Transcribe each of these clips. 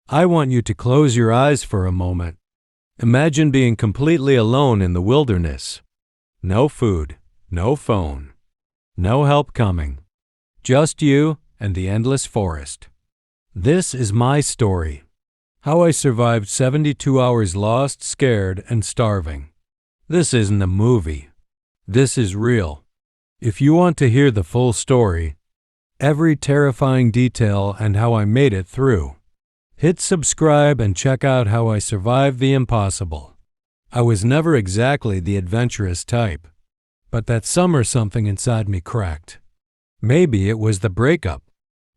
I want you to close your eyes for a moment. Imagine being completely alone in the wilderness. No food, no phone, no help coming. Just you and the endless forest. This is my story. How I survived 72 hours lost, scared, and starving. This isn't a movie. This is real. If you want to hear the full story, every terrifying detail and how I made it through, hit subscribe and check out how I survived the impossible. I was never exactly the adventurous type, but that summer something inside me cracked. Maybe it was the breakup.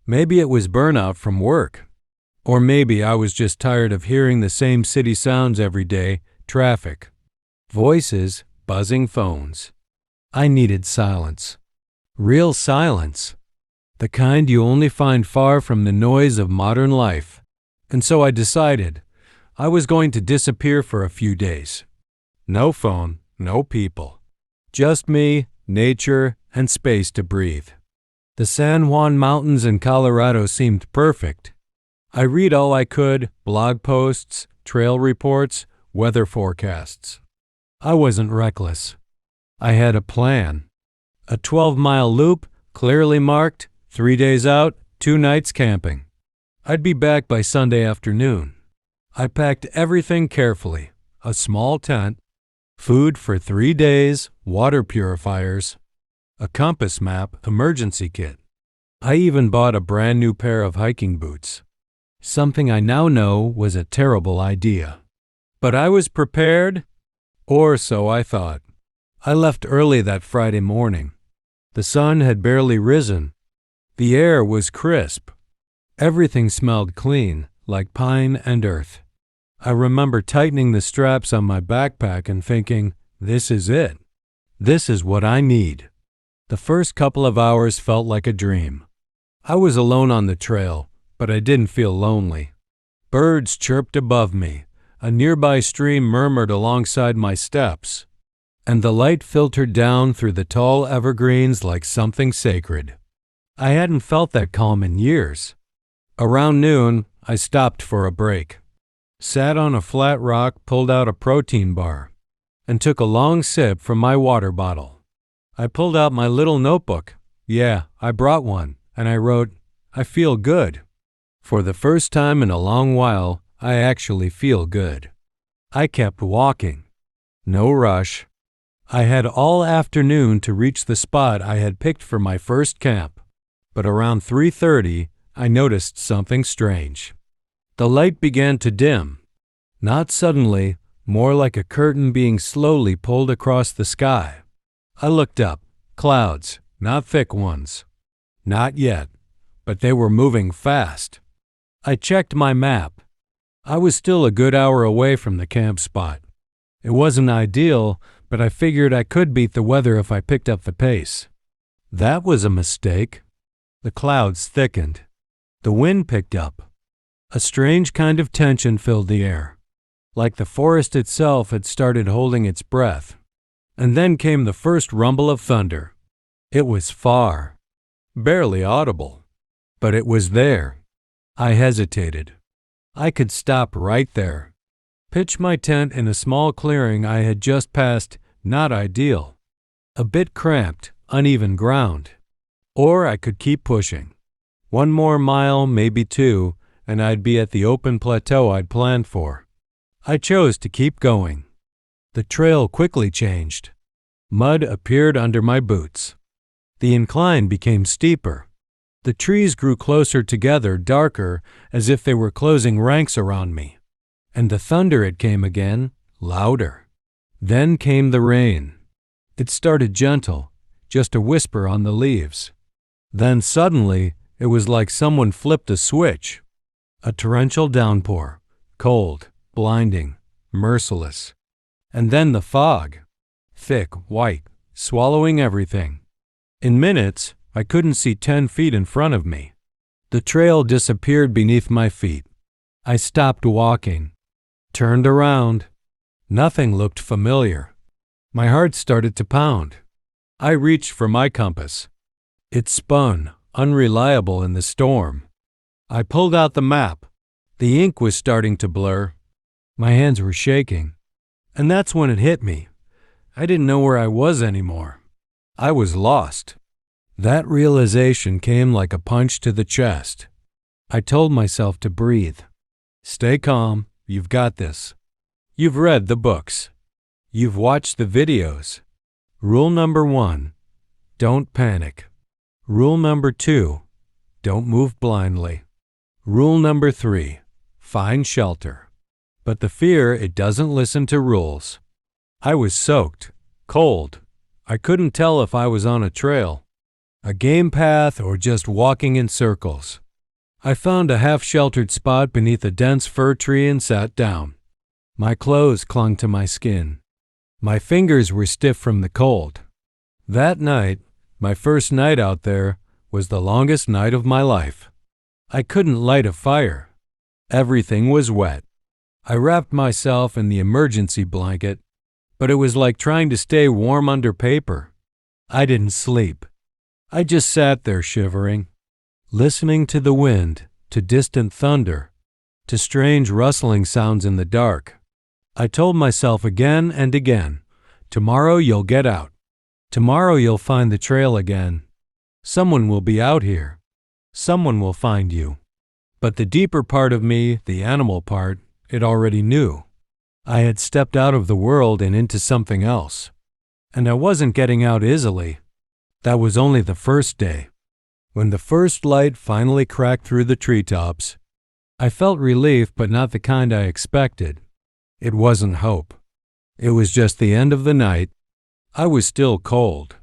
Maybe it was burnout from work. Or maybe I was just tired of hearing the same city sounds every day, traffic, voices, buzzing phones. I needed silence. Real silence. The kind you only find far from the noise of modern life. And so I decided I was going to disappear for a few days. No phone, no people. Just me, nature, and space to breathe. The San Juan Mountains in Colorado seemed perfect. I read all I could, blog posts, trail reports, weather forecasts. I wasn't reckless. I had a plan. A 12-mile loop, clearly marked, 3 days out, 2 nights camping. I'd be back by Sunday afternoon. I packed everything carefully. A small tent, food for 3 days, water purifiers, a compass map, emergency kit. I even bought a brand new pair of hiking boots. Something I now know was a terrible idea. But I was prepared, or so I thought. I left early that Friday morning. The sun had barely risen. The air was crisp. Everything smelled clean, like pine and earth. I remember tightening the straps on my backpack and thinking, this is it. This is what I need. The first couple of hours felt like a dream. I was alone on the trail, but I didn't feel lonely. Birds chirped above me. A nearby stream murmured alongside my steps, and the light filtered down through the tall evergreens like something sacred. I hadn't felt that calm in years. Around noon, I stopped for a break, sat on a flat rock, pulled out a protein bar, and took a long sip from my water bottle. I pulled out my little notebook. Yeah, I brought one, and I wrote, I feel good. For the first time in a long while, I actually feel good. I kept walking. No rush. I had all afternoon to reach the spot I had picked for my first camp. But around 3:30, I noticed something strange. The light began to dim. Not suddenly, more like a curtain being slowly pulled across the sky. I looked up. Clouds, not thick ones. Not yet, but they were moving fast. I checked my map. I was still a good hour away from the camp spot. It wasn't ideal, but I figured I could beat the weather if I picked up the pace. That was a mistake. The clouds thickened. The wind picked up. A strange kind of tension filled the air, like the forest itself had started holding its breath. And then came the first rumble of thunder. It was far, barely audible, but it was there. I hesitated. I could stop right there. Pitch my tent in a small clearing I had just passed, not ideal. A bit cramped, uneven ground. Or I could keep pushing. 1 more mile, maybe 2, and I'd be at the open plateau I'd planned for. I chose to keep going. The trail quickly changed. Mud appeared under my boots. The incline became steeper. The trees grew closer together, darker, as if they were closing ranks around me. And the thunder, it came again, louder. Then came the rain. It started gentle, just a whisper on the leaves. Then suddenly, it was like someone flipped a switch. A torrential downpour, cold, blinding, merciless. And then the fog, thick, white, swallowing everything. In minutes, I couldn't see 10 feet in front of me. The trail disappeared beneath my feet. I stopped walking, turned around. Nothing looked familiar. My heart started to pound. I reached for my compass. It spun, unreliable in the storm. I pulled out the map. The ink was starting to blur. My hands were shaking. And that's when it hit me. I didn't know where I was anymore. I was lost. That realization came like a punch to the chest. I told myself to breathe. Stay calm. You've got this. You've read the books. You've watched the videos. Rule number 1, don't panic. Rule number 2, don't move blindly. Rule number 3, find shelter. But the fear, it doesn't listen to rules. I was soaked, cold. I couldn't tell if I was on a trail, a game path, or just walking in circles. I found a half-sheltered spot beneath a dense fir tree and sat down. My clothes clung to my skin. My fingers were stiff from the cold. That night, my first night out there, was the longest night of my life. I couldn't light a fire. Everything was wet. I wrapped myself in the emergency blanket, but it was like trying to stay warm under paper. I didn't sleep. I just sat there shivering, listening to the wind, to distant thunder, to strange rustling sounds in the dark. I told myself again and again, tomorrow you'll get out. Tomorrow you'll find the trail again. Someone will be out here. Someone will find you. But the deeper part of me, the animal part, it already knew. I had stepped out of the world and into something else. And I wasn't getting out easily. That was only the first day. When the first light finally cracked through the treetops, I felt relief, but not the kind I expected. It wasn't hope. It was just the end of the night. I was still cold,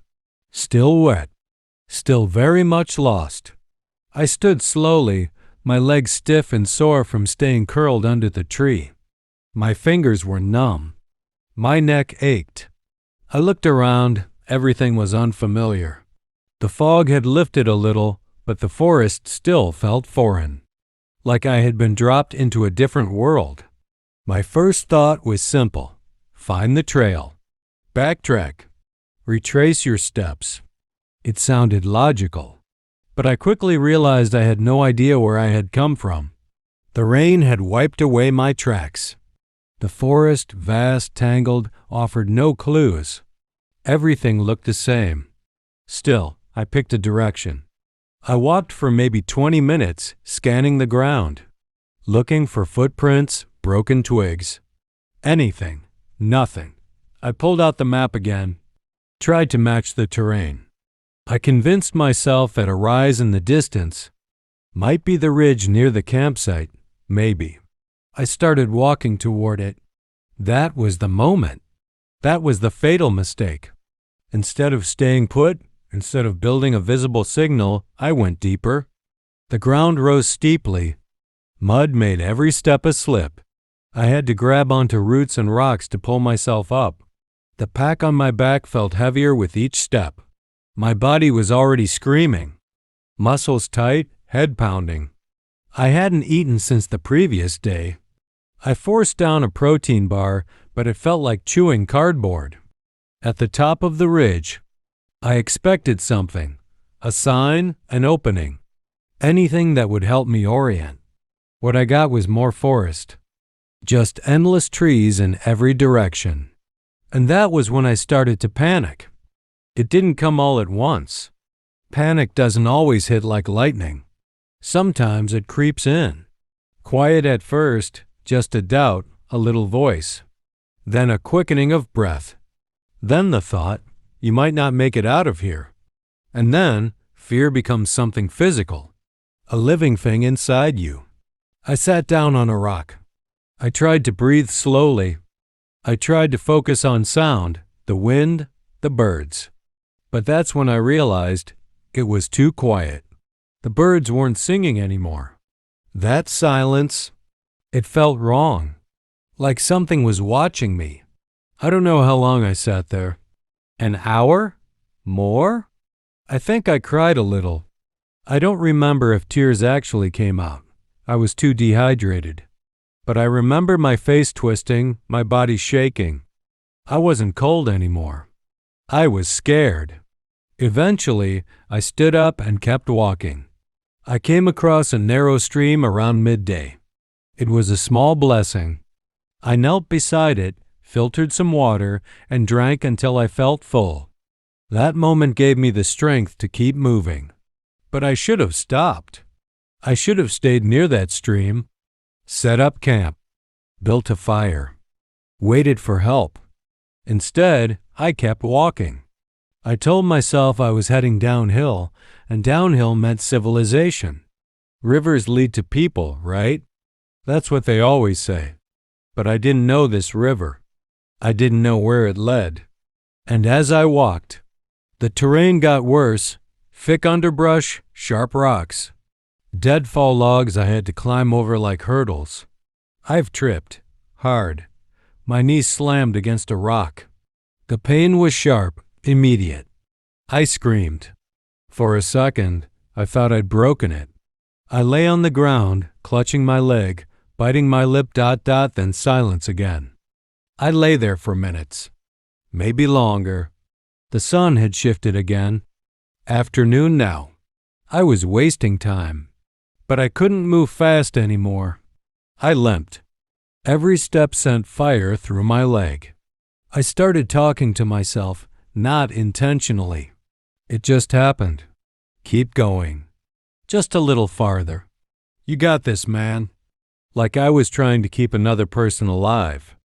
still wet, still very much lost. I stood slowly, my legs stiff and sore from staying curled under the tree. My fingers were numb. My neck ached. I looked around. Everything was unfamiliar. The fog had lifted a little, but the forest still felt foreign, like I had been dropped into a different world. My first thought was simple. Find the trail. Backtrack. Retrace your steps. It sounded logical, but I quickly realized I had no idea where I had come from. The rain had wiped away my tracks. The forest, vast, tangled, offered no clues. Everything looked the same. Still, I picked a direction. I walked for maybe 20 minutes, scanning the ground, looking for footprints, broken twigs. Anything. Nothing. I pulled out the map again, tried to match the terrain. I convinced myself that a rise in the distance might be the ridge near the campsite, maybe. I started walking toward it. That was the moment. That was the fatal mistake. Instead of staying put, instead of building a visible signal, I went deeper. The ground rose steeply. Mud made every step a slip. I had to grab onto roots and rocks to pull myself up. The pack on my back felt heavier with each step. My body was already screaming. Muscles tight, head pounding. I hadn't eaten since the previous day. I forced down a protein bar, but it felt like chewing cardboard. At the top of the ridge, I expected something. A sign, an opening. Anything that would help me orient. What I got was more forest. Just endless trees in every direction. And that was when I started to panic. It didn't come all at once. Panic doesn't always hit like lightning. Sometimes it creeps in. Quiet at first, just a doubt, a little voice. Then a quickening of breath. Then the thought, you might not make it out of here. And then fear becomes something physical, a living thing inside you. I sat down on a rock. I tried to breathe slowly. I tried to focus on sound, the wind, the birds. But that's when I realized it was too quiet. The birds weren't singing anymore. That silence, it felt wrong, like something was watching me. I don't know how long I sat there. An hour? More? I think I cried a little. I don't remember if tears actually came out. I was too dehydrated. But I remember my face twisting, my body shaking. I wasn't cold anymore. I was scared. Eventually, I stood up and kept walking. I came across a narrow stream around midday. It was a small blessing. I knelt beside it, filtered some water, and drank until I felt full. That moment gave me the strength to keep moving. But I should have stopped. I should have stayed near that stream, set up camp, built a fire, waited for help. Instead, I kept walking. I told myself I was heading downhill, and downhill meant civilization. Rivers lead to people, right? That's what they always say. But I didn't know this river. I didn't know where it led. And as I walked, the terrain got worse. Thick underbrush, sharp rocks. Deadfall logs I had to climb over like hurdles. I've tripped. Hard. My knees slammed against a rock. The pain was sharp, immediate. I screamed. For a second, I thought I'd broken it. I lay on the ground, clutching my leg, biting my lip, then silence again. I lay there for minutes. Maybe longer. The sun had shifted again. Afternoon now. I was wasting time. But I couldn't move fast anymore. I limped. Every step sent fire through my leg. I started talking to myself, not intentionally. It just happened. Keep going. Just a little farther. You got this, man. Like I was trying to keep another person alive.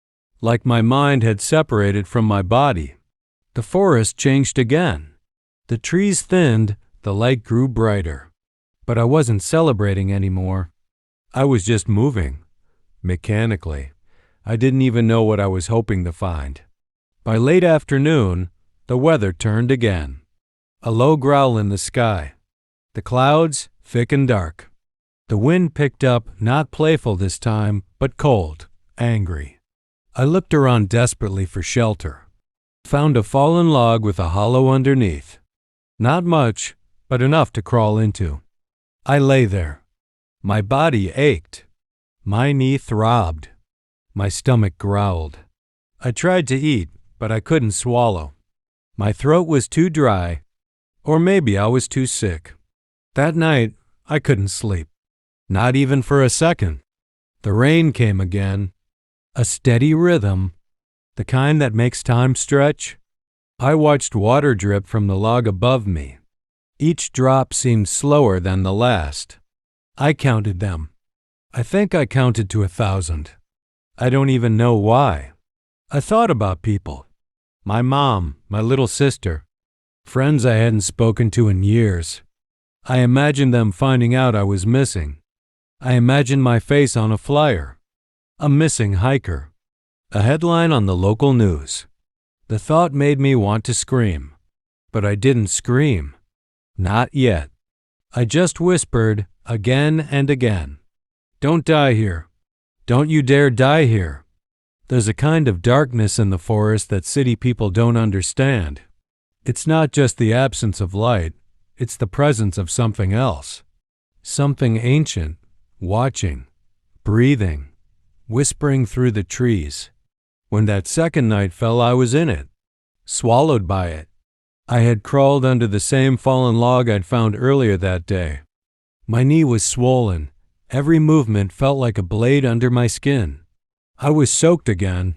Like my mind had separated from my body. The forest changed again. The trees thinned, the light grew brighter. But I wasn't celebrating anymore. I was just moving. Mechanically. I didn't even know what I was hoping to find. By late afternoon, the weather turned again. A low growl in the sky. The clouds, thick and dark. The wind picked up, not playful this time, but cold, angry. I looked around desperately for shelter. Found a fallen log with a hollow underneath. Not much, but enough to crawl into. I lay there. My body ached. My knee throbbed. My stomach growled. I tried to eat, but I couldn't swallow. My throat was too dry, or maybe I was too sick. That night, I couldn't sleep. Not even for a second. The rain came again. A steady rhythm, the kind that makes time stretch. I watched water drip from the log above me. Each drop seemed slower than the last. I counted them. I think I counted to 1,000. I don't even know why. I thought about people. My mom, my little sister, friends I hadn't spoken to in years. I imagined them finding out I was missing. I imagined my face on a flyer. A missing hiker. A headline on the local news. The thought made me want to scream. But I didn't scream. Not yet. I just whispered again and again. Don't die here. Don't you dare die here. There's a kind of darkness in the forest that city people don't understand. It's not just the absence of light, it's the presence of something else. Something ancient, watching, breathing, whispering through the trees. When that second night fell, I was in it, swallowed by it. I had crawled under the same fallen log I'd found earlier that day. My knee was swollen. Every movement felt like a blade under my skin. I was soaked again.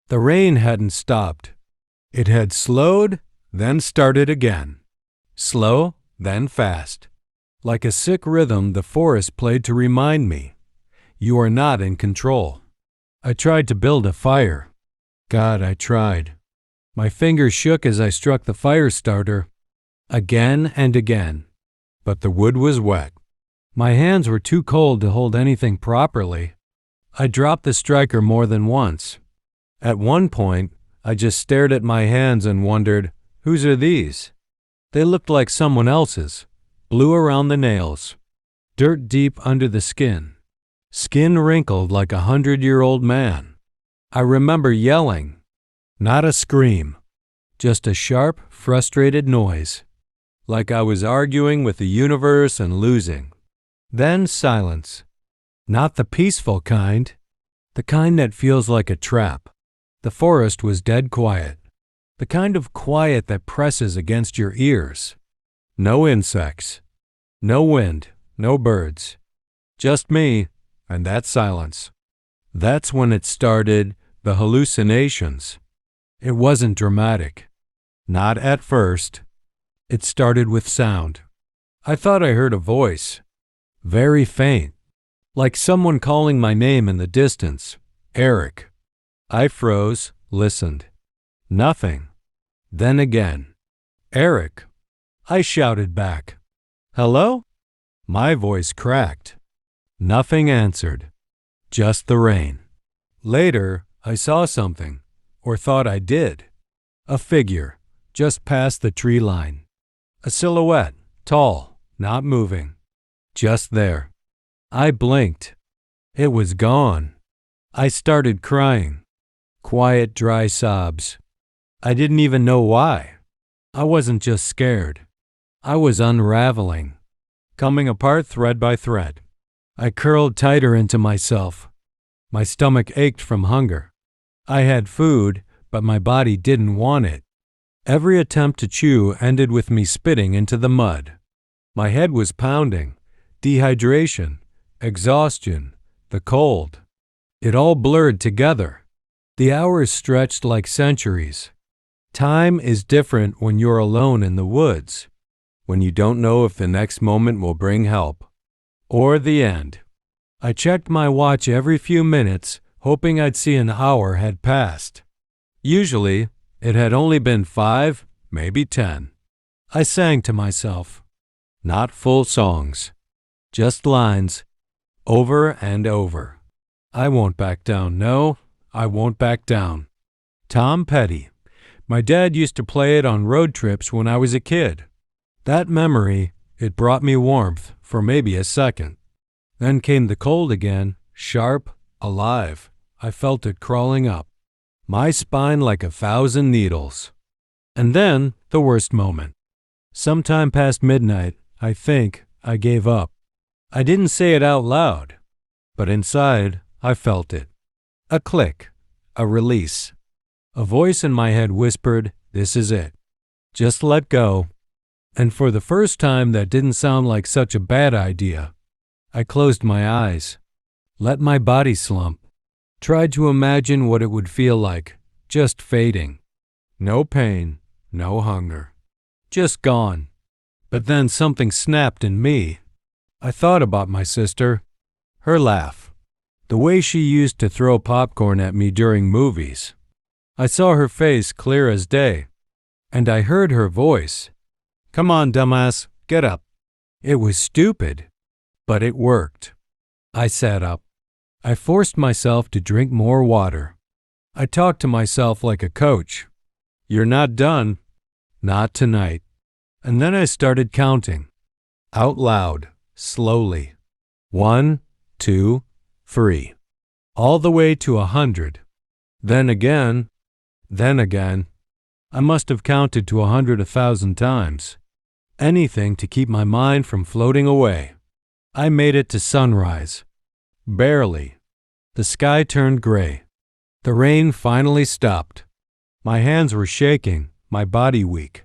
The rain hadn't stopped. It had slowed, then started again. Slow, then fast. Like a sick rhythm the forest played to remind me, you are not in control. I tried to build a fire. God, I tried. My fingers shook as I struck the fire starter. Again and again. But the wood was wet. My hands were too cold to hold anything properly. I dropped the striker more than once. At one point, I just stared at my hands and wondered, whose are these? They looked like someone else's, blue around the nails, dirt deep under the skin, skin wrinkled like a 100-year-old man. I remember yelling. Not a scream, just a sharp, frustrated noise, like I was arguing with the universe and losing. Then silence. Not the peaceful kind, the kind that feels like a trap. The forest was dead quiet, the kind of quiet that presses against your ears. No insects, no wind, no birds. Just me, and that silence. That's when it started, the hallucinations. It wasn't dramatic. Not at first. It started with sound. I thought I heard a voice. Very faint. Like someone calling my name in the distance. Eric. I froze, listened. Nothing. Then again. Eric. I shouted back. Hello? My voice cracked. Nothing answered. Just the rain. Later, I saw something, or thought I did. A figure, just past the tree line. A silhouette, tall, not moving. Just there. I blinked. It was gone. I started crying. Quiet, dry sobs. I didn't even know why. I wasn't just scared. I was unraveling, coming apart thread by thread. I curled tighter into myself. My stomach ached from hunger. I had food, but my body didn't want it. Every attempt to chew ended with me spitting into the mud. My head was pounding. Dehydration, exhaustion, the cold. It all blurred together. The hours stretched like centuries. Time is different when you're alone in the woods, when you don't know if the next moment will bring help. Or the end. I checked my watch every few minutes, hoping I'd see an hour had passed. Usually, it had only been 5, maybe 10. I sang to myself. Not full songs. Just lines. Over and over. I won't back down, no, I won't back down. Tom Petty. My dad used to play it on road trips when I was a kid. That memory, it brought me warmth for maybe a second. Then came the cold again, sharp, alive. I felt it crawling up. My spine like 1,000 needles. And then the worst moment. Sometime past midnight, I think, I gave up. I didn't say it out loud, but inside, I felt it. A click, a release. A voice in my head whispered, "This is it. Just let go." And for the first time, that didn't sound like such a bad idea. I closed my eyes, let my body slump, tried to imagine what it would feel like, just fading. No pain, no hunger, just gone. But then something snapped in me. I thought about my sister, her laugh, the way she used to throw popcorn at me during movies. I saw her face clear as day, and I heard her voice. "Come on, dumbass, get up." It was stupid, but it worked. I sat up. I forced myself to drink more water. I talked to myself like a coach. "You're not done. Not tonight." And then I started counting. Out loud, slowly. 1, 2, 3. All the way to 100. Then again. I must have counted to 100 1,000 times. Anything to keep my mind from floating away. I made it to sunrise. Barely. The sky turned gray. The rain finally stopped. My hands were shaking, my body weak.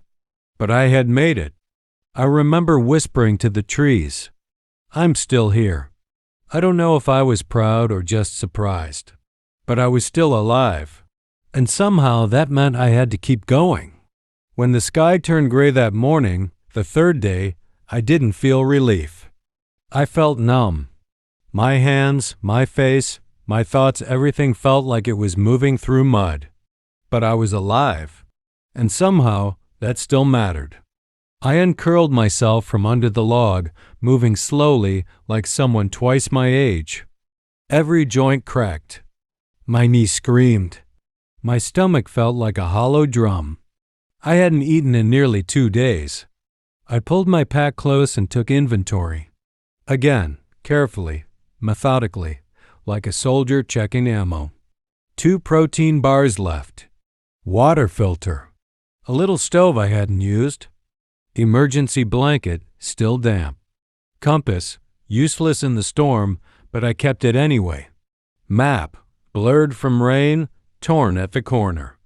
But I had made it. I remember whispering to the trees, "I'm still here." I don't know if I was proud or just surprised, but I was still alive. And somehow that meant I had to keep going. When the sky turned gray that morning, the third day, I didn't feel relief. I felt numb. My hands, my face, my thoughts, everything felt like it was moving through mud. But I was alive, and somehow that still mattered. I uncurled myself from under the log, moving slowly like someone twice my age. Every joint cracked. My knee screamed. My stomach felt like a hollow drum. I hadn't eaten in nearly 2 days. I pulled my pack close and took inventory. Again, carefully, methodically, like a soldier checking ammo. 2 protein bars left. Water filter. A little stove I hadn't used. Emergency blanket, still damp. Compass, useless in the storm, but I kept it anyway. Map, blurred from rain, torn at the corner.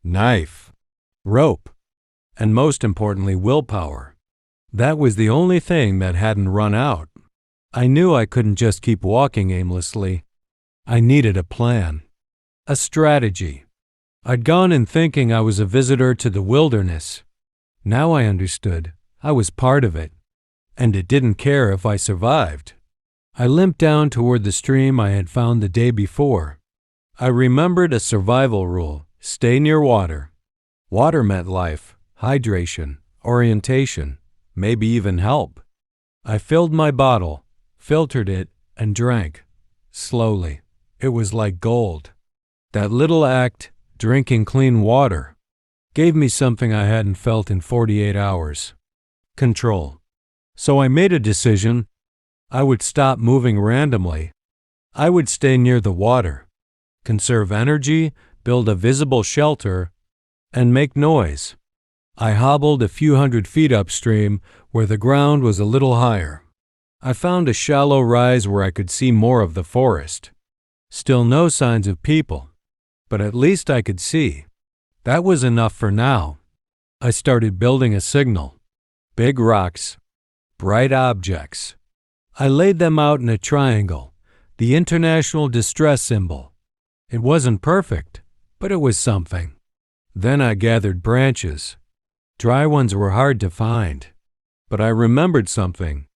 Knife. Rope. And most importantly, willpower. That was the only thing that hadn't run out. I knew I couldn't just keep walking aimlessly. I needed a plan, a strategy. I'd gone in thinking I was a visitor to the wilderness. Now I understood I was part of it, and it didn't care if I survived. I limped down toward the stream I had found the day before. I remembered a survival rule: stay near water. Water meant life, hydration, orientation, maybe even help. I filled my bottle, filtered it, and drank. Slowly. It was like gold. That little act, drinking clean water, gave me something I hadn't felt in 48 hours. Control. So I made a decision. I would stop moving randomly. I would stay near the water, conserve energy, build a visible shelter, and make noise. I hobbled a few hundred feet upstream where the ground was a little higher. I found a shallow rise where I could see more of the forest. Still no signs of people, but at least I could see. That was enough for now. I started building a signal. Big rocks, bright objects. I laid them out in a triangle, the international distress symbol. It wasn't perfect, but it was something. Then I gathered branches. Dry ones were hard to find, but I remembered something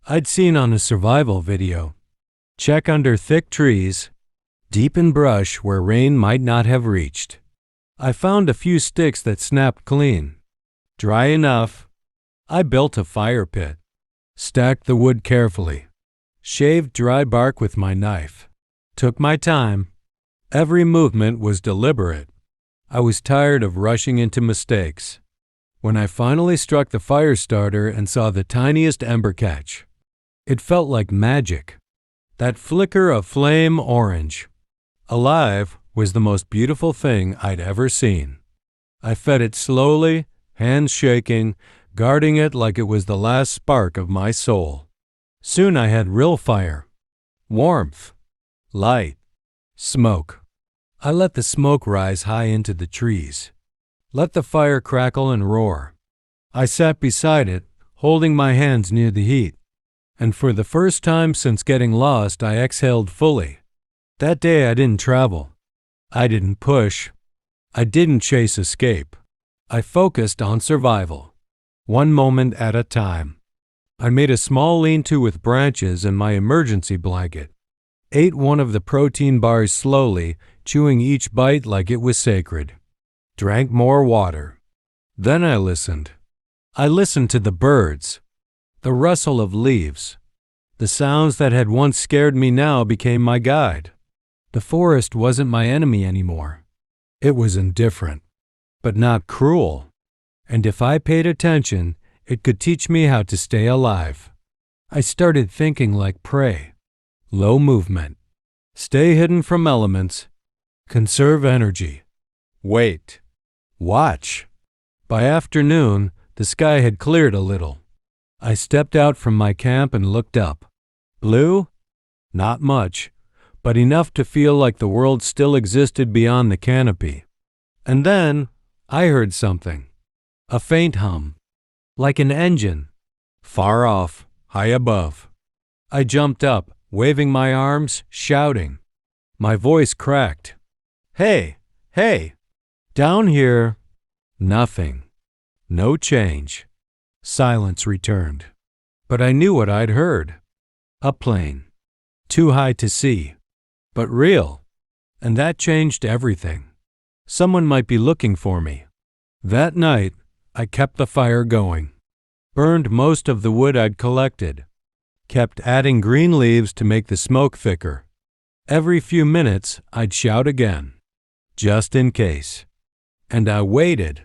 I'd seen on a survival video. Check under thick trees, deep in brush where rain might not have reached. I found a few sticks that snapped clean. Dry enough. I built a fire pit, stacked the wood carefully, shaved dry bark with my knife. Took my time. Every movement was deliberate. I was tired of rushing into mistakes. When I finally struck the fire starter and saw the tiniest ember catch, it felt like magic. That flicker of flame orange, alive, was the most beautiful thing I'd ever seen. I fed it slowly, hands shaking, guarding it like it was the last spark of my soul. Soon I had real fire, warmth, light, smoke. I let the smoke rise high into the trees. Let the fire crackle and roar. I sat beside it, holding my hands near the heat. And for the first time since getting lost, I exhaled fully. That day I didn't travel. I didn't push. I didn't chase escape. I focused on survival, one moment at a time. I made a small lean-to with branches and my emergency blanket. Ate one of the protein bars slowly, chewing each bite like it was sacred. Drank more water. Then I listened. I listened to the birds, the rustle of leaves. The sounds that had once scared me now became my guide. The forest wasn't my enemy anymore. It was indifferent, but not cruel. And if I paid attention, it could teach me how to stay alive. I started thinking like prey. Low movement. Stay hidden from elements. Conserve energy. Wait. Watch. By afternoon, the sky had cleared a little. I stepped out from my camp and looked up. Blue? Not much, but enough to feel like the world still existed beyond the canopy. And then I heard something. A faint hum. Like an engine. Far off, high above. I jumped up, waving my arms, shouting. My voice cracked. Hey, hey, down here. Nothing. No change. Silence returned. But I knew what I'd heard. A plane. Too high to see, but real. And that changed everything. Someone might be looking for me. That night, I kept the fire going. Burned most of the wood I'd collected. Kept adding green leaves to make the smoke thicker. Every few minutes, I'd shout again, just in case. And I waited.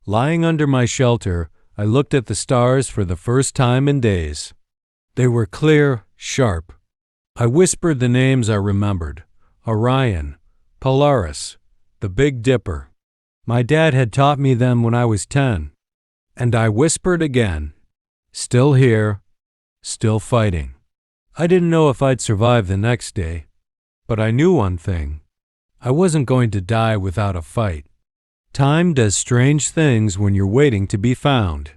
Lying under my shelter, I looked at the stars for the first time in days. They were clear, sharp. I whispered the names I remembered: Orion, Polaris, the Big Dipper. My dad had taught me them when I was 10. And I whispered again. Still here, still fighting. I didn't know if I'd survive the next day, but I knew one thing. I wasn't going to die without a fight. Time does strange things when you're waiting to be found.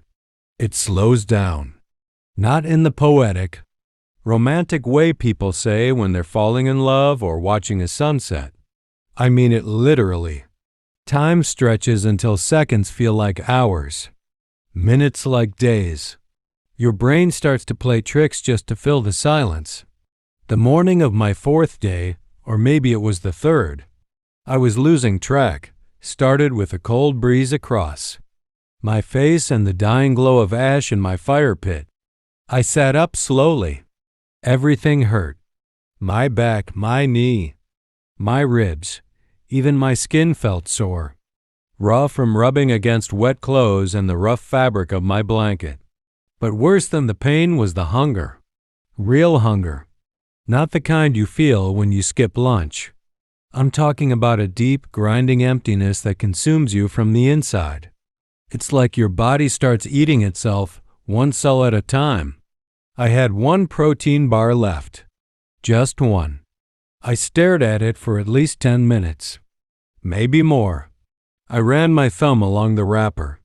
It slows down. Not in the poetic, Romantic way people say when they're falling in love or watching a sunset. I mean it literally. Time stretches until seconds feel like hours, minutes like days. Your brain starts to play tricks just to fill the silence. The morning of my fourth day, or maybe it was the third, I was losing track, started with a cold breeze across my face and the dying glow of ash in my fire pit. I sat up slowly. Everything hurt. My back, my knee, my ribs, even my skin felt sore, raw from rubbing against wet clothes and the rough fabric of my blanket. But worse than the pain was the hunger. Real hunger. Not the kind you feel when you skip lunch. I'm talking about a deep, grinding emptiness that consumes you from the inside. It's like your body starts eating itself, one cell at a time. I had one protein bar left. Just one. I stared at it for at least 10 minutes. Maybe more. I ran my thumb along the wrapper.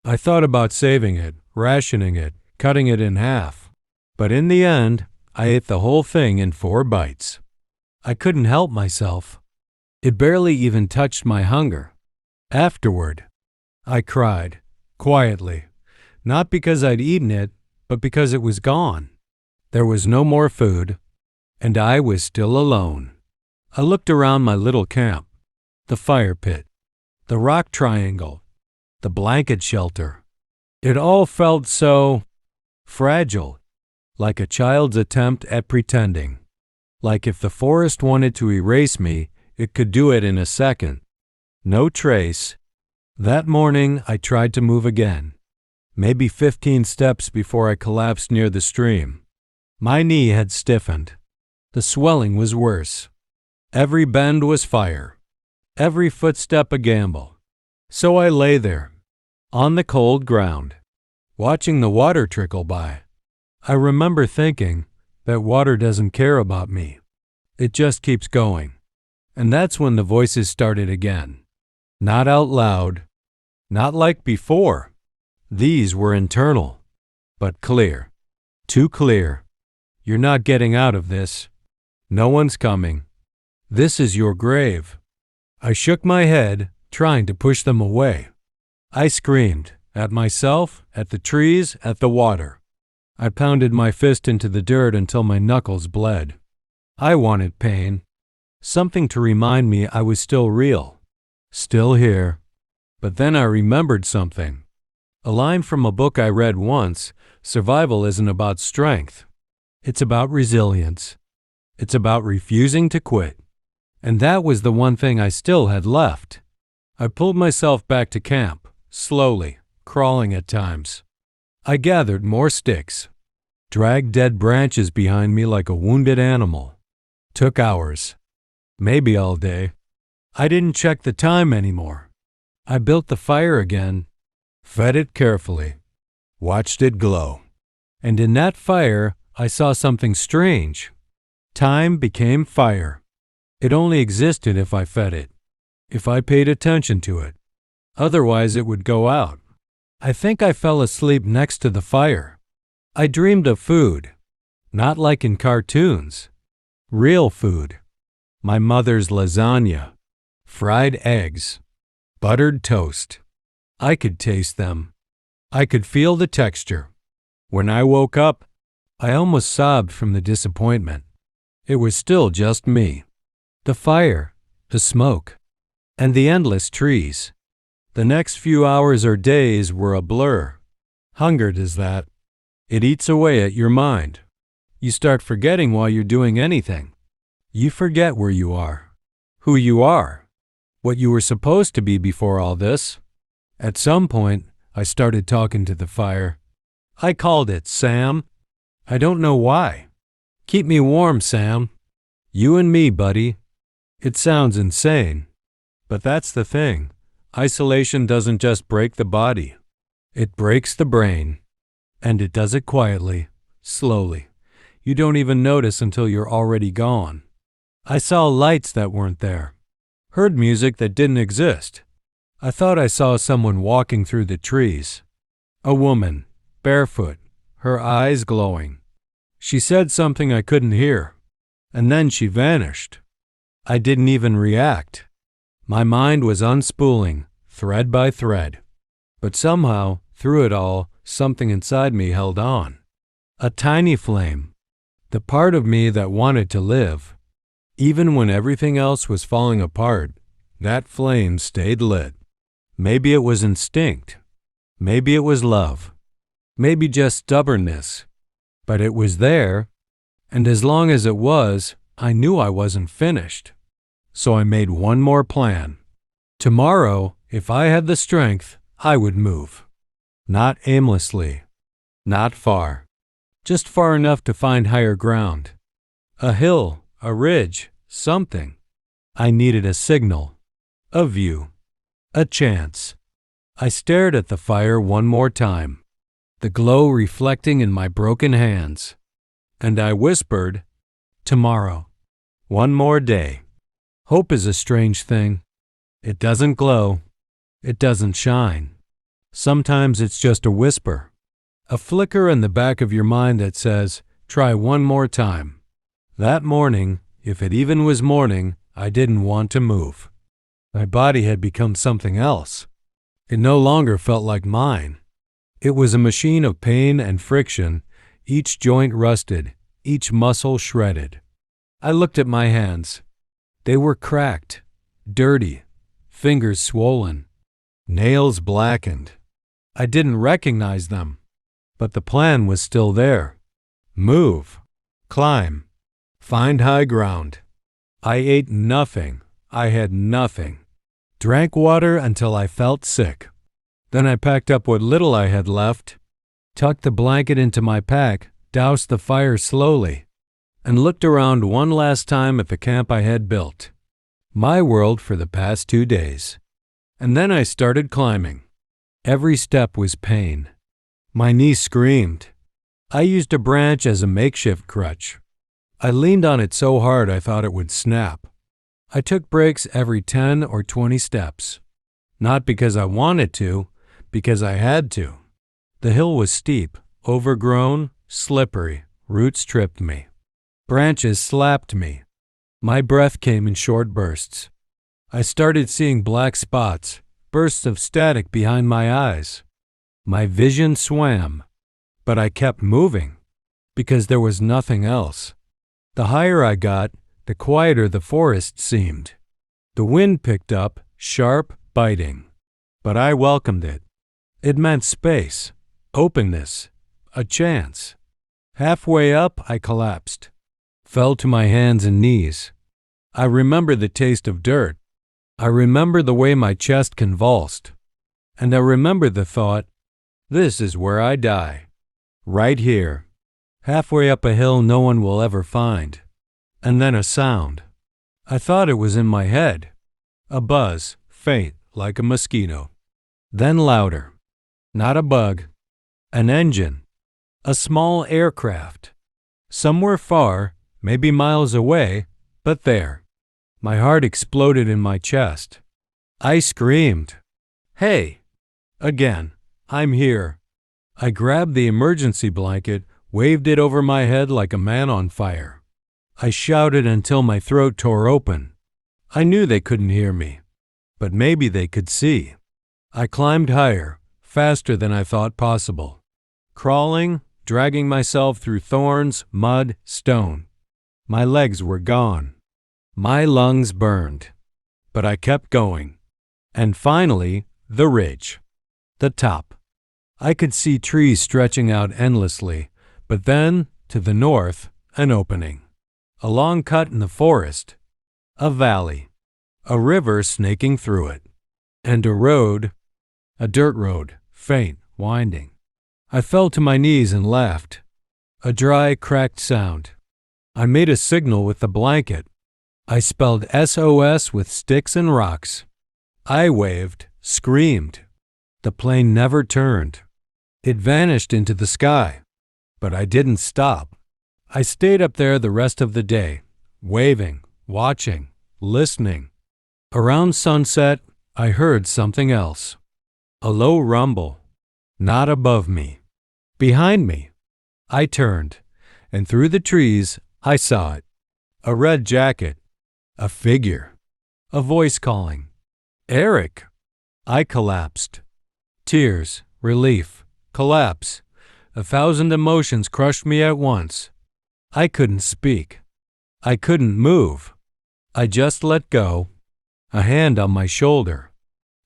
I thought about saving it, rationing it, cutting it in half. But in the end, I ate the whole thing in 4 bites. I couldn't help myself. It barely even touched my hunger. Afterward, I cried, quietly, not because I'd eaten it, but because it was gone. There was no more food, and I was still alone. I looked around my little camp, the fire pit, the rock triangle, the blanket shelter. It all felt so fragile, like a child's attempt at pretending. Like if the forest wanted to erase me, it could do it in a second. No trace. That morning, I tried to move again. Maybe 15 steps before I collapsed near the stream. My knee had stiffened. The swelling was worse. Every bend was fire. Every footstep a gamble. So I lay there, on the cold ground, watching the water trickle by. I remember thinking that water doesn't care about me. It just keeps going. And that's when the voices started again. Not out loud, not like before. These were internal, but clear. Too clear. You're not getting out of this. No one's coming. This is your grave. I shook my head, trying to push them away. I screamed, at myself, at the trees, at the water. I pounded my fist into the dirt until my knuckles bled. I wanted pain. Something to remind me I was still real. Still here. But then I remembered something. A line from a book I read once: survival isn't about strength. It's about resilience. It's about refusing to quit. And that was the one thing I still had left. I pulled myself back to camp, slowly, crawling at times. I gathered more sticks, dragged dead branches behind me like a wounded animal. Took hours. Maybe all day. I didn't check the time anymore. I built the fire again, fed it carefully, watched it glow. And in that fire, I saw something strange. Time became fire. It only existed if I fed it, if I paid attention to it. Otherwise, it would go out. I think I fell asleep next to the fire. I dreamed of food, not like in cartoons. Real food. My mother's lasagna, fried eggs, buttered toast. I could taste them. I could feel the texture. When I woke up, I almost sobbed from the disappointment. It was still just me. The fire, the smoke, and the endless trees. The next few hours or days were a blur. Hunger does that. It eats away at your mind. You start forgetting why you're doing anything. You forget where you are, who you are, what you were supposed to be before all this. At some point, I started talking to the fire. I called it Sam. I don't know why. Keep me warm, Sam. You and me, buddy. It sounds insane. But that's the thing. Isolation doesn't just break the body. It breaks the brain. And it does it quietly, slowly. You don't even notice until you're already gone. I saw lights that weren't there. Heard music that didn't exist. I thought I saw someone walking through the trees. A woman, barefoot, her eyes glowing. She said something I couldn't hear, and then she vanished. I didn't even react. My mind was unspooling, thread by thread. But somehow, through it all, something inside me held on. A tiny flame, the part of me that wanted to live. Even when everything else was falling apart, that flame stayed lit. Maybe it was instinct. Maybe it was love. Maybe just stubbornness. But it was there, and as long as it was, I knew I wasn't finished. So I made one more plan. Tomorrow, if I had the strength, I would move. Not aimlessly. Not far. Just far enough to find higher ground. A hill, a ridge, something. I needed a signal. A view. A chance. I stared at the fire one more time, the glow reflecting in my broken hands. And I whispered, tomorrow. One more day. Hope is a strange thing. It doesn't glow. It doesn't shine. Sometimes it's just a whisper, a flicker in the back of your mind that says, try one more time. That morning, if it even was morning, I didn't want to move. My body had become something else. It no longer felt like mine. It was a machine of pain and friction, each joint rusted, each muscle shredded. I looked at my hands. They were cracked, dirty, fingers swollen, nails blackened. I didn't recognize them, but the plan was still there. Move, climb, find high ground. I ate nothing. I had nothing. Drank water until I felt sick. Then I packed up what little I had left, tucked the blanket into my pack, doused the fire slowly, and looked around one last time at the camp I had built. My world for the past 2 days. And then I started climbing. Every step was pain. My knee screamed. I used a branch as a makeshift crutch. I leaned on it so hard I thought it would snap. I took breaks every 10 or 20 steps. Not because I wanted to, because I had to. The hill was steep, overgrown, slippery. Roots tripped me. Branches slapped me. My breath came in short bursts. I started seeing black spots, bursts of static behind my eyes. My vision swam, but I kept moving, because there was nothing else. The higher I got, the quieter the forest seemed. The wind picked up, sharp, biting. But I welcomed it. It meant space, openness, a chance. Halfway up, I collapsed, fell to my hands and knees. I remember the taste of dirt. I remember the way my chest convulsed. And I remember the thought, this is where I die. Right here. Halfway up a hill no one will ever find. And then a sound. I thought it was in my head. A buzz, faint, like a mosquito. Then louder. Not a bug. An engine. A small aircraft. Somewhere far, maybe miles away, but there. My heart exploded in my chest. I screamed. Hey! Again. I'm here. I grabbed the emergency blanket, waved it over my head like a man on fire. I shouted until my throat tore open. I knew they couldn't hear me, but maybe they could see. I climbed higher, faster than I thought possible. Crawling, dragging myself through thorns, mud, stone. My legs were gone. My lungs burned. But I kept going. And finally, the ridge. The top. I could see trees stretching out endlessly, but then, to the north, an opening. A long cut in the forest. A valley. A river snaking through it. And a road. A dirt road, faint, winding. I fell to my knees and laughed. A dry, cracked sound. I made a signal with the blanket. I spelled SOS with sticks and rocks. I waved, screamed. The plane never turned. It vanished into the sky. But I didn't stop. I stayed up there the rest of the day, waving, watching, listening. Around sunset, I heard something else. A low rumble. Not above me. Behind me. I turned, and through the trees I saw it. A red jacket, a figure, a voice calling, "Eric!" I collapsed. Tears, relief, collapse. 1,000 emotions crushed me at once. I couldn't speak. I couldn't move. I just let go. A hand on my shoulder.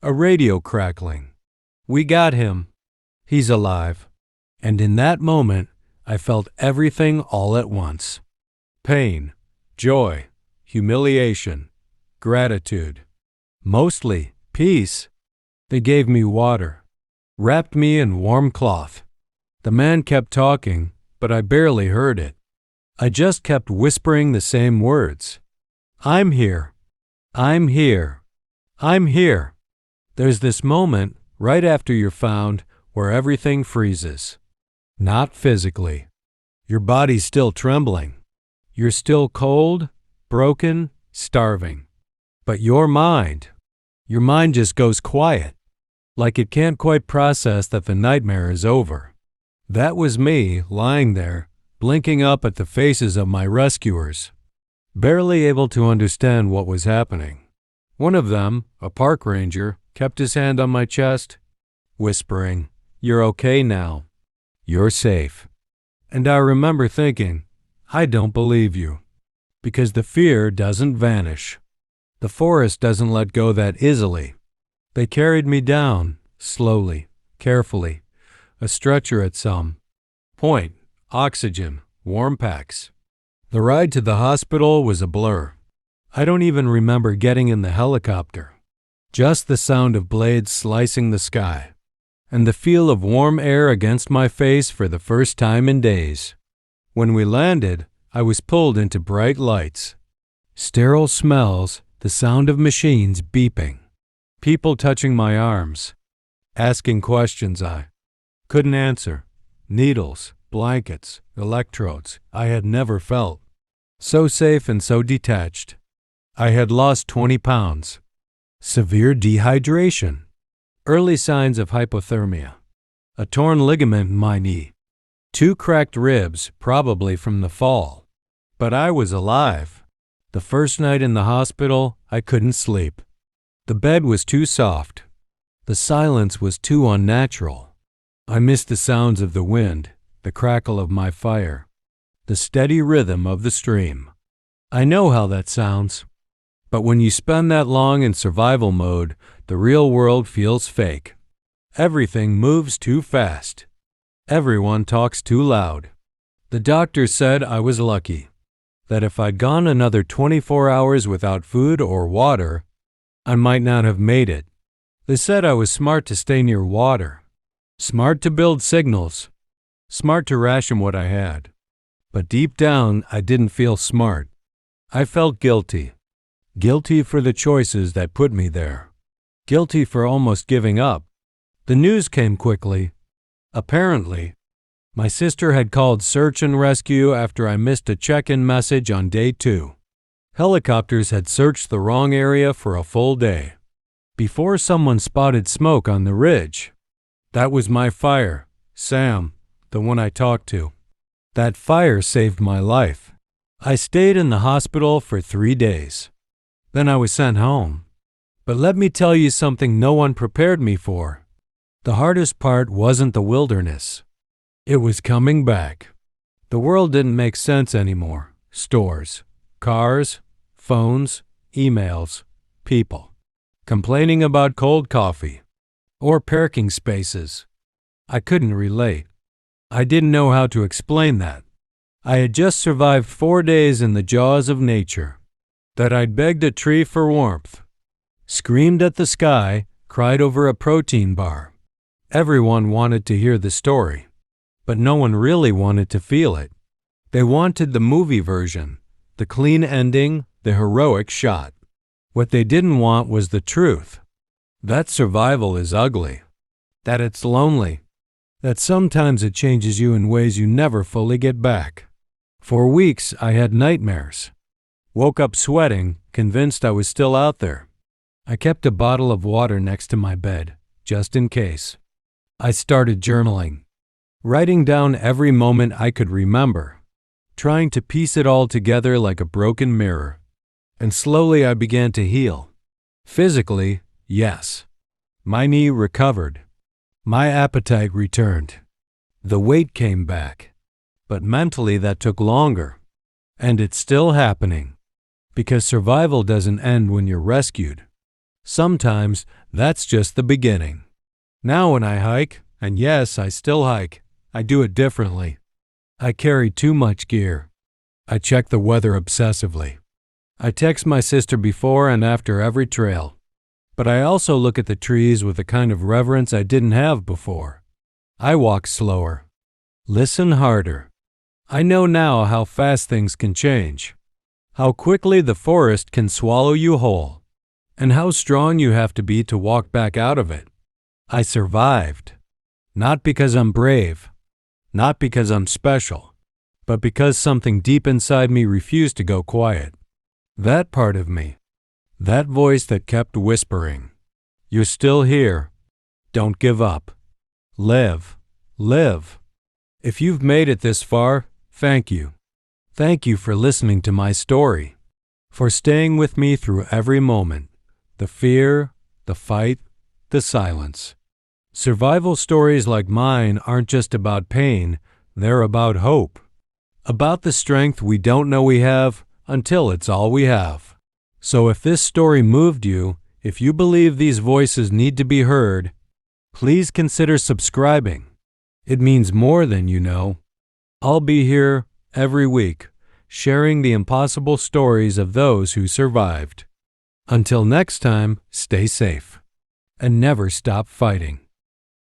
A radio crackling. "We got him. He's alive." And in that moment, I felt everything all at once. Pain, joy, humiliation, gratitude. Mostly peace. They gave me water, wrapped me in warm cloth. The man kept talking, but I barely heard it. I just kept whispering the same words. "I'm here. I'm here. I'm here." There's this moment right after you're found where everything freezes. Not physically. Your body's still trembling. You're still cold, broken, starving. But your mind just goes quiet, like it can't quite process that the nightmare is over. That was me lying there, blinking up at the faces of my rescuers, barely able to understand what was happening. One of them, a park ranger, kept his hand on my chest, whispering, "You're okay now. You're safe." And I remember thinking, I don't believe you, because the fear doesn't vanish. The forest doesn't let go that easily. They carried me down, slowly, carefully, a stretcher at some point, oxygen, warm packs. The ride to the hospital was a blur. I don't even remember getting in the helicopter. Just the sound of blades slicing the sky, and the feel of warm air against my face for the first time in days. When we landed, I was pulled into bright lights, sterile smells, the sound of machines beeping, people touching my arms, asking questions I couldn't answer, needles, blankets, electrodes I had never felt. So safe and so detached. I had lost 20 pounds. Severe dehydration. Early signs of hypothermia. A torn ligament in my knee. 2 cracked ribs, probably from the fall. But I was alive. The first night in the hospital, I couldn't sleep. The bed was too soft. The silence was too unnatural. I missed the sounds of the wind, the crackle of my fire, the steady rhythm of the stream. I know how that sounds. But when you spend that long in survival mode, the real world feels fake. Everything moves too fast. Everyone talks too loud. The doctor said I was lucky, that if I'd gone another 24 hours without food or water, I might not have made it. They said I was smart to stay near water, smart to build signals, smart to ration what I had. But deep down, I didn't feel smart. I felt guilty. Guilty for the choices that put me there. Guilty for almost giving up. The news came quickly. Apparently, my sister had called search and rescue after I missed a check-in message on day 2. Helicopters had searched the wrong area for a full day. Before someone spotted smoke on the ridge. That was my fire, Sam, the one I talked to. That fire saved my life. I stayed in the hospital for 3 days. Then I was sent home. But let me tell you something no one prepared me for. The hardest part wasn't the wilderness. It was coming back. The world didn't make sense anymore. Stores, cars, phones, emails, people. Complaining about cold coffee. Or parking spaces. I couldn't relate. I didn't know how to explain that. I had just survived 4 days in the jaws of nature. That I'd begged a tree for warmth, screamed at the sky, cried over a protein bar. Everyone wanted to hear the story, but no one really wanted to feel it. They wanted the movie version, the clean ending, the heroic shot. What they didn't want was the truth. That survival is ugly, that it's lonely, that sometimes it changes you in ways you never fully get back. For weeks I had nightmares. Woke up sweating, convinced I was still out there. I kept a bottle of water next to my bed, just in case. I started journaling, writing down every moment I could remember. trying to piece it all together like a broken mirror. And slowly I began to heal. Physically, yes. My knee recovered. My appetite returned. The weight came back. But mentally that took longer. And it's still happening. Because survival doesn't end when you're rescued. Sometimes that's just the beginning. Now when I hike, and yes, I still hike, I do it differently. I carry too much gear. I check the weather obsessively. I text my sister before and after every trail. But I also look at the trees with a kind of reverence I didn't have before. I walk slower. Listen harder. I know now how fast things can change. How quickly the forest can swallow you whole. And how strong you have to be to walk back out of it. I survived. Not because I'm brave. Not because I'm special. But because something deep inside me refused to go quiet. That part of me. That voice that kept whispering. You're still here. Don't give up. Live. Live. If you've made it this far, thank you. Thank you for listening to my story. For staying with me through every moment. The fear, the fight, the silence. Survival stories like mine aren't just about pain, they're about hope. About the strength we don't know we have until it's all we have. So if this story moved you, if you believe these voices need to be heard, please consider subscribing. It means more than you know. I'll be here every week, sharing the impossible stories of those who survived. Until next time, stay safe and never stop fighting.